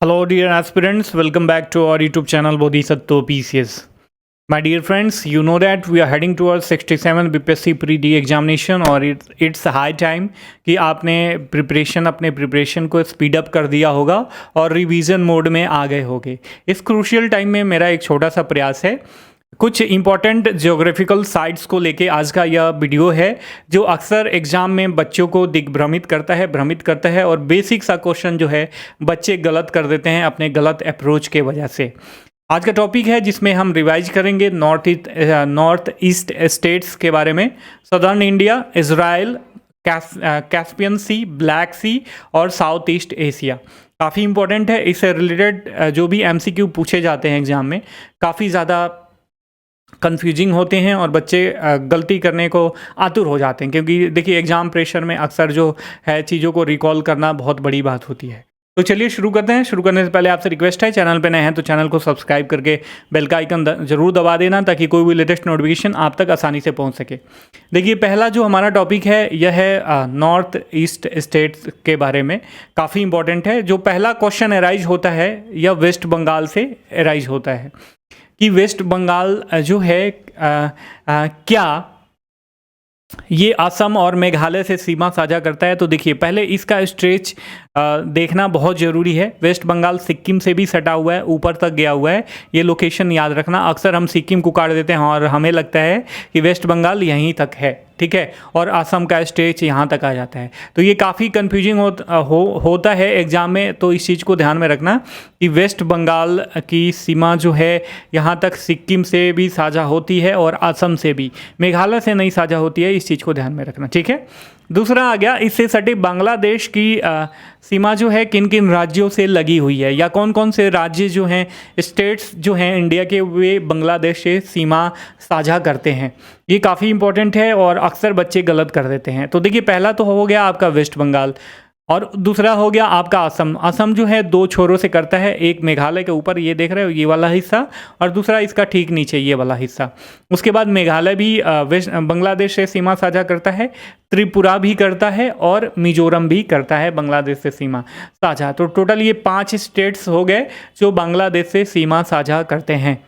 Hello, dear aspirants. Welcome back to our YouTube channel Bodhisattva PCS. My dear friends, you know that we are heading towards 67 BPSC Pre-D examination और it's high time कि आपने अपने preparation को speed up कर दिया होगा और revision mode में आ गए होंगे। इस क्रूशियल टाइम में मेरा एक छोटा सा प्रयास है, कुछ इंपॉर्टेंट ज्योग्राफिकल साइट्स को लेके आज का यह वीडियो है जो अक्सर एग्जाम में बच्चों को भ्रमित करता है और बेसिक सा क्वेश्चन जो है बच्चे गलत कर देते हैं अपने गलत अप्रोच के वजह से। आज का टॉपिक है जिसमें हम रिवाइज करेंगे नॉर्थ ईस्ट स्टेट्स के बारे में, सदर्न इंडिया, इजराइल, कैस्पियन सी, ब्लैक सी और साउथ ईस्ट एशिया। काफ़ी इंपॉर्टेंट है। इससे रिलेटेड जो भी MCQ पूछे जाते हैं एग्जाम में काफ़ी ज़्यादा कंफ्यूजिंग होते हैं और बच्चे गलती करने को आतुर हो जाते हैं, क्योंकि देखिए एग्ज़ाम प्रेशर में अक्सर जो है चीज़ों को रिकॉल करना बहुत बड़ी बात होती है। तो चलिए शुरू करते हैं। शुरू करने से पहले आपसे रिक्वेस्ट है, चैनल पे नए हैं तो चैनल को सब्सक्राइब करके बेल का आइकन जरूर दबा देना ताकि कोई भी लेटेस्ट नोटिफिकेशन आप तक आसानी से पहुंच सके। देखिए पहला जो हमारा टॉपिक है यह है नॉर्थ ईस्ट स्टेट्स के बारे में, काफ़ी इंपॉर्टेंट है। जो पहला क्वेश्चन एराइज होता है यह वेस्ट बंगाल से एराइज होता है कि वेस्ट बंगाल जो है क्या ये असम और मेघालय से सीमा साझा करता है। तो देखिए पहले इसका स्ट्रेच देखना बहुत ज़रूरी है। वेस्ट बंगाल सिक्किम से भी सटा हुआ है, ऊपर तक गया हुआ है, ये लोकेशन याद रखना। अक्सर हम सिक्किम को काट देते हैं और हमें लगता है कि वेस्ट बंगाल यहीं तक है, ठीक है, और असम का स्ट्रेच यहाँ तक आ जाता है। तो ये काफ़ी कन्फ्यूजिंग होता है एग्जाम में, तो इस चीज़ को ध्यान में रखना कि वेस्ट बंगाल की सीमा जो है यहाँ तक सिक्किम से भी साझा होती है और असम से भी, मेघालय से नहीं साझा होती है। इस चीज़ को ध्यान में रखना, ठीक है। दूसरा आ गया, इससे सटे बांग्लादेश की सीमा जो है किन किन राज्यों से लगी हुई है, या कौन कौन से राज्य जो हैं, स्टेट्स जो हैं इंडिया के, वे बांग्लादेश से सीमा साझा करते हैं। ये काफ़ी इंपॉर्टेंट है और अक्सर बच्चे गलत कर देते हैं। तो देखिए पहला तो हो गया आपका वेस्ट बंगाल और दूसरा हो गया आपका असम। असम जो है दो छोरों से करता है, एक मेघालय के ऊपर ये देख रहे हो ये वाला हिस्सा, और दूसरा इसका ठीक नीचे ये वाला हिस्सा। उसके बाद मेघालय भी वेस्ट बांग्लादेश से सीमा साझा करता है, त्रिपुरा भी करता है और मिजोरम भी करता है बांग्लादेश से सीमा साझा। तो टोटल ये 5 स्टेट्स हो गए जो बांग्लादेश से सीमा साझा करते हैं।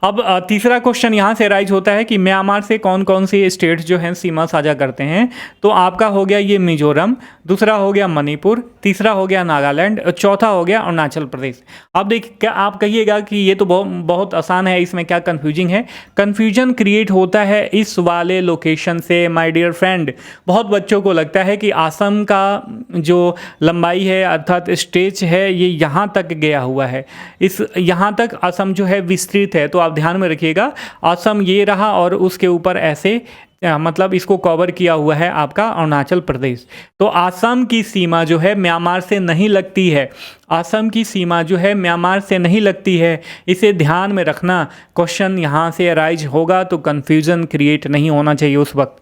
अब तीसरा क्वेश्चन यहाँ से राइज होता है कि म्यांमार से कौन कौन से स्टेट्स जो हैं सीमा साझा करते हैं। तो आपका हो गया ये मिजोरम, दूसरा हो गया मणिपुर, तीसरा हो गया नागालैंड, चौथा हो गया अरुणाचल प्रदेश। अब देखिए क्या आप कहिएगा कि ये तो बहुत आसान है, इसमें क्या कन्फ्यूजिंग है। कन्फ्यूजन क्रिएट होता है इस वाले लोकेशन से माय डियर फ्रेंड। बहुत बच्चों को लगता है कि असम का जो लंबाई है अर्थात स्ट्रेच है ये यहाँ तक गया हुआ है, इस यहाँ तक असम जो है विस्तृत है। तो आप ध्यान में रखिएगा, असम ये रहा और उसके ऊपर ऐसे मतलब इसको कवर किया हुआ है आपका अरुणाचल प्रदेश। तो असम की सीमा जो है म्यांमार से नहीं लगती है, असम की सीमा जो है म्यांमार से नहीं लगती है, इसे ध्यान में रखना। क्वेश्चन यहाँ से अराइज होगा तो कन्फ्यूज़न क्रिएट नहीं होना चाहिए उस वक्त।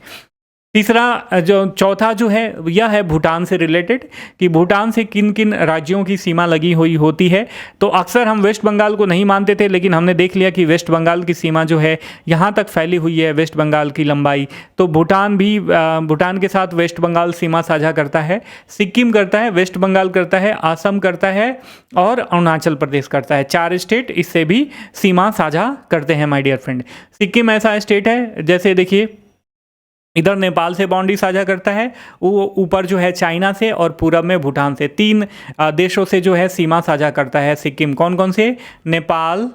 तीसरा जो चौथा जो है यह है भूटान से रिलेटेड कि भूटान से किन किन राज्यों की सीमा लगी हुई होती है। तो अक्सर हम वेस्ट बंगाल को नहीं मानते थे, लेकिन हमने देख लिया कि वेस्ट बंगाल की सीमा जो है यहाँ तक फैली हुई है, वेस्ट बंगाल की लंबाई। तो भूटान भी भूटान के साथ वेस्ट बंगाल सीमा साझा करता है, सिक्किम करता है, वेस्ट बंगाल करता है, असम करता है और अरुणाचल प्रदेश करता है। 4 स्टेट इससे भी सीमा साझा करते हैं माय डियर फ्रेंड। सिक्किम ऐसा स्टेट है, जैसे देखिए इधर नेपाल से बाउंड्री साझा करता है, वो ऊपर जो है चाइना से और पूरब में भूटान से। 3 देशों से जो है सीमा साझा करता है सिक्किम। कौन कौन से? नेपाल,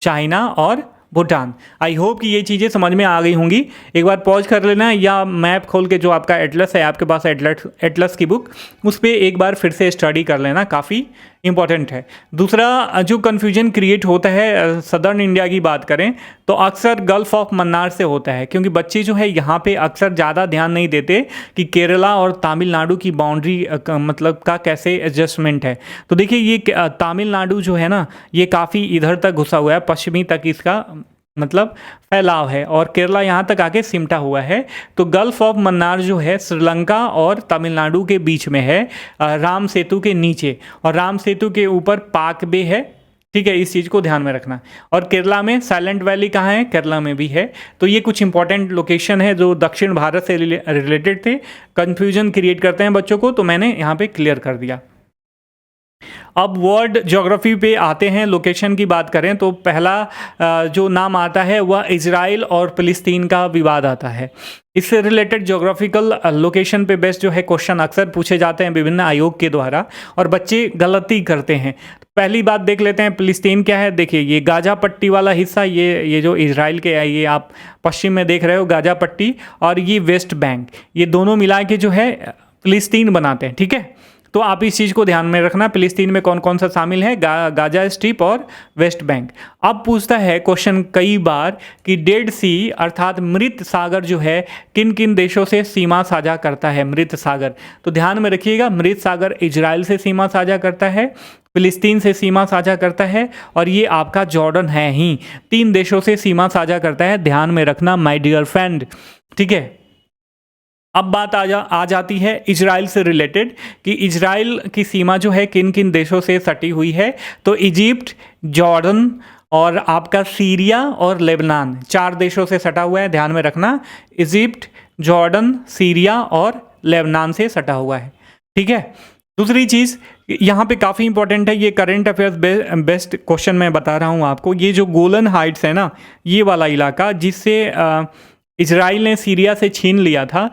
चाइना और भूटान। आई होप कि ये चीज़ें समझ में आ गई होंगी। एक बार पॉज कर लेना या मैप खोल के जो आपका एटलस है, आपके पास एटलस की बुक, उस पर एक बार फिर से स्टडी कर लेना, काफ़ी इंपॉर्टेंट है। दूसरा जो कन्फ्यूजन क्रिएट होता है सदर्न इंडिया की बात करें तो अक्सर गल्फ ऑफ मन्नार से होता है, क्योंकि बच्चे जो है यहाँ पे अक्सर ज़्यादा ध्यान नहीं देते कि केरला और तमिलनाडु की बाउंड्री मतलब का कैसे एडजस्टमेंट है। तो देखिए ये तमिलनाडु जो है ना ये काफ़ी इधर तक घुसा हुआ है, पश्चिमी तक इसका मतलब फैलाव है, और केरला यहाँ तक आके सिमटा हुआ है। तो गल्फ ऑफ मन्नार जो है श्रीलंका और तमिलनाडु के बीच में है, राम सेतु के नीचे, और राम सेतु के ऊपर पाक बे है, ठीक है, इस चीज़ को ध्यान में रखना। और केरला में साइलेंट वैली कहाँ है? केरला में भी है। तो ये कुछ इंपॉर्टेंट लोकेशन है जो दक्षिण भारत से रिलेटेड थे, कन्फ्यूजन क्रिएट करते हैं बच्चों को, तो मैंने यहाँ पे क्लियर कर दिया। अब वर्ल्ड ज्योग्राफी पे आते हैं, लोकेशन की बात करें तो पहला जो नाम आता है वह इजराइल और फ़िलिस्तीन का विवाद आता है। इससे रिलेटेड ज्योग्राफिकल लोकेशन पे बेस्ड जो है क्वेश्चन अक्सर पूछे जाते हैं विभिन्न आयोग के द्वारा, और बच्चे गलती करते हैं। पहली बात देख लेते हैं फ़िलिस्तीन क्या है। देखिए ये गाजा पट्टी वाला हिस्सा, ये जो इजराइल के है, ये आप पश्चिम में देख रहे हो गाजा पट्टी, और ये वेस्ट बैंक, ये दोनों मिला के जो है फ़िलिस्तीन बनाते हैं। ठीक है, तो आप इस चीज़ को ध्यान में रखना, फ़िलिस्तीन में कौन कौन सा शामिल है, गाजा स्ट्रिप और वेस्ट बैंक। अब पूछता है क्वेश्चन कई बार कि डेड सी अर्थात मृत सागर जो है किन किन देशों से सीमा साझा करता है। मृत सागर, तो ध्यान में रखिएगा, मृत सागर इजराइल से सीमा साझा करता है, फ़िलिस्तीन से सीमा साझा करता है, और ये आपका जॉर्डन है ही। 3 देशों से सीमा साझा करता है, ध्यान में रखना माय डियर फ्रेंड। ठीक है, अब बात आ जाती है इजराइल से रिलेटेड कि इजराइल की सीमा जो है किन किन देशों से सटी हुई है। तो इजिप्ट, जॉर्डन और आपका सीरिया और लेबनान, 4 देशों से सटा हुआ है, ध्यान में रखना। इजिप्ट, जॉर्डन, सीरिया और लेबनान से सटा हुआ है। ठीक है, दूसरी चीज़ यहाँ पे काफ़ी इंपॉर्टेंट है, ये करंट अफेयर्स बेस्ट क्वेश्चन मैं बता रहा हूँ आपको। ये जो गोलन हाइट्स है ना, ये वाला इलाका जिससे इजराइल ने सीरिया से छीन लिया था,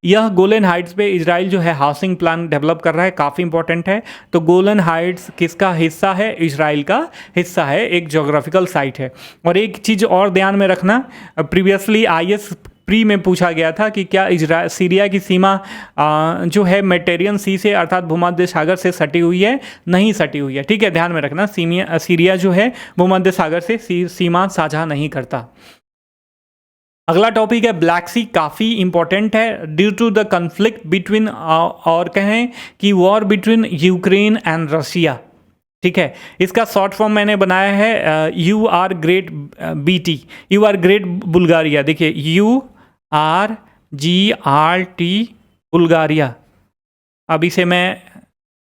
यह गोलन हाइट्स पे इजराइल जो है हाउसिंग प्लान डेवलप कर रहा है, काफ़ी इंपॉर्टेंट है। तो गोलन हाइट्स किसका हिस्सा है? इजराइल का हिस्सा है, एक ज्योग्राफिकल साइट है। और एक चीज़ और ध्यान में रखना, प्रीवियसली IAS प्री में पूछा गया था कि क्या सीरिया की सीमा जो है मेडिटेरियन सी से अर्थात भूमध्य सागर से सटी हुई है? नहीं सटी हुई है। ठीक है, ध्यान में रखना, सीरिया जो है भूमध्य सागर से सीमा साझा नहीं करता। अगला टॉपिक है ब्लैक सी, काफ़ी इंपॉर्टेंट है। Due to the conflict between, और कहें कि war between Ukraine and Russia. ठीक है, इसका शॉर्ट फॉर्म मैंने बनाया है you are great BT, you are great Bulgaria. देखिए URGRT बुल्गारिया। अब इसे मैं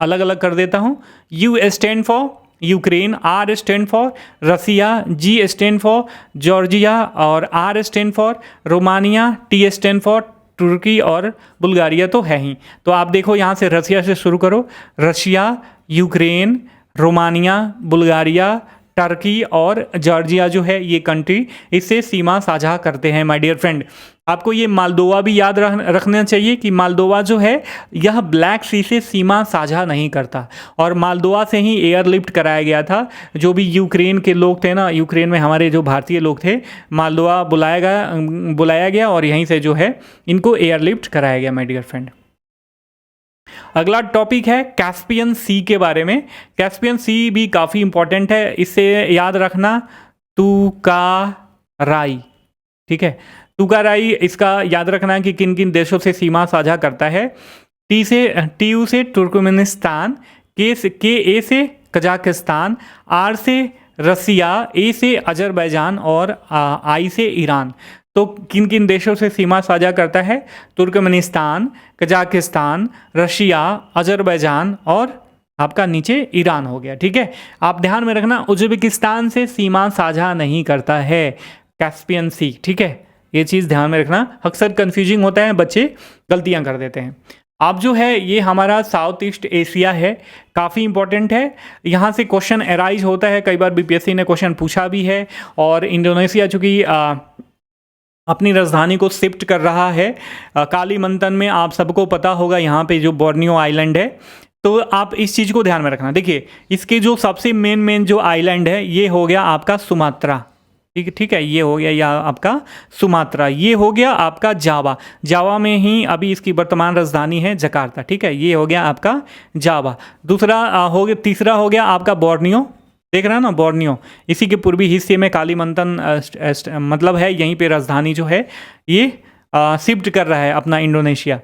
अलग अलग कर देता हूँ। U stand for Ukraine, R stand for Russia, G stand for Georgia और R stand for Romania, T stand for तुर्की और बुल्गारिया तो है ही। तो आप देखो यहाँ से रसिया से शुरू करो, Russia, Ukraine, Romania, Bulgaria, Turkey और जॉर्जिया जो है ये कंट्री इससे सीमा साझा करते हैं माय डियर फ्रेंड। आपको ये मालदोवा भी याद रखना चाहिए कि मालदोवा जो है यह ब्लैक सी से सीमा साझा नहीं करता, और मालदोवा से ही एयरलिफ्ट कराया गया था। जो भी यूक्रेन के लोग थे ना, यूक्रेन में हमारे जो भारतीय लोग थे, मालदोवा बुलाया गया और यहीं से जो है इनको एयरलिफ्ट कराया गया माय डियर फ्रेंड। अगला टॉपिक है कैस्पियन सी के बारे में। कैस्पियन सी भी काफ़ी इंपॉर्टेंट है, इससे याद रखना तुकाराई। ठीक है, तुकाराई इसका याद रखना कि किन किन देशों से सीमा साझा करता है। TU से तुर्कमेनिस्तान, ए से कजाकिस्तान, R से रसिया, A से अजरबैजान और I से ईरान। तो किन किन देशों से सीमा साझा करता है? तुर्कमेनिस्तान, कजाकिस्तान, रशिया, अजरबैजान और आपका नीचे ईरान हो गया। ठीक है, आप ध्यान में रखना उज्बेकिस्तान से सीमा साझा नहीं करता है कैस्पियन सी। ठीक है, ये चीज़ ध्यान में रखना, अक्सर कंफ्यूजिंग होता है, बच्चे गलतियां कर देते हैं। अब जो है ये हमारा साउथ ईस्ट एशिया है, काफ़ी इंपॉर्टेंट है। यहाँ से क्वेश्चन अराइज होता है, कई बार BPSC ने क्वेश्चन पूछा भी है। और इंडोनेशिया चूँकि अपनी राजधानी को शिफ्ट कर रहा है कालीमंतन में, आप सबको पता होगा यहाँ पे जो बोर्नियो आइलैंड है, तो आप इस चीज़ को ध्यान में रखना। देखिए इसके जो सबसे मेन जो आइलैंड है ये हो गया आपका सुमात्रा। ठीक है, ये हो गया या आपका सुमात्रा, ये हो गया आपका जावा। जावा में ही अभी इसकी वर्तमान राजधानी है जकार्ता। ठीक है, ये हो गया आपका जावा। तीसरा हो गया आपका बोर्नियो, देख रहा है ना बोर्नियो, इसी के पूर्वी हिस्से में कालीमंतन मतलब है, यहीं पे राजधानी जो है ये शिफ्ट कर रहा है अपना इंडोनेशिया।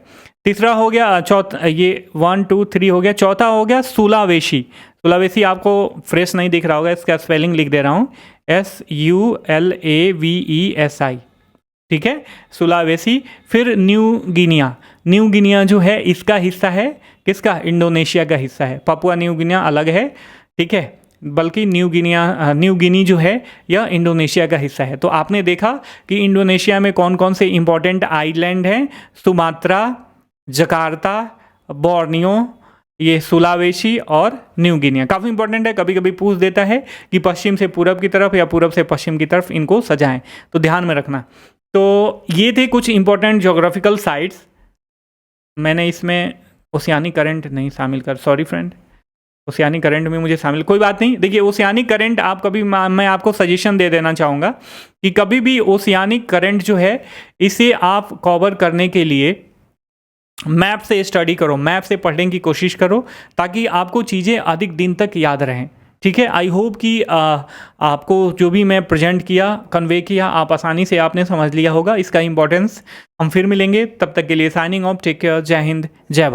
तीसरा हो गया, चौथा, ये 1 2 3 हो गया। चौथा हो गया सुलावेशी। सुलावेशी आपको फ्रेश नहीं दिख रहा होगा, इसका स्पेलिंग लिख दे रहा हूँ, SULAVESI। ठीक है, सुलावेसी। फिर न्यू गिनिया जो है इसका हिस्सा है, किसका? इंडोनेशिया का हिस्सा है। पापुआ न्यू गिनिया अलग है, ठीक है, बल्कि न्यू गिनी जो है यह इंडोनेशिया का हिस्सा है। तो आपने देखा कि इंडोनेशिया में कौन कौन से इंपॉर्टेंट आइलैंड हैं? सुमात्रा, जकार्ता, बोर्नियो, ये सुलावेशी और न्यू गिनिया। काफ़ी इंपॉर्टेंट है, कभी कभी पूछ देता है कि पश्चिम से पूरब की तरफ या पूरब से पश्चिम की तरफ इनको सजाएं, तो ध्यान में रखना। तो ये थे कुछ इंपॉर्टेंट ज्योग्राफिकल साइट्स। मैंने इसमें ओशियानिक करंट नहीं शामिल कर, सॉरी फ्रेंड, ओशियानिक करंट में मुझे शामिल, कोई बात नहीं। देखिए ओशियानिक करंट आप कभी, मैं आपको सजेशन दे देना चाहूँगा कि कभी भी ओशियानिक करंट जो है इसे आप कवर करने के लिए मैप से स्टडी करो, मैप से पढ़ने की कोशिश करो, ताकि आपको चीज़ें अधिक दिन तक याद रहें। ठीक है, आई होप कि आपको जो भी मैं प्रेजेंट किया, कन्वे किया, आप आसानी से आपने समझ लिया होगा इसका इंपॉर्टेंस। हम फिर मिलेंगे, तब तक के लिए साइनिंग ऑफ, टेक केयर, जय हिंद, जय भारत।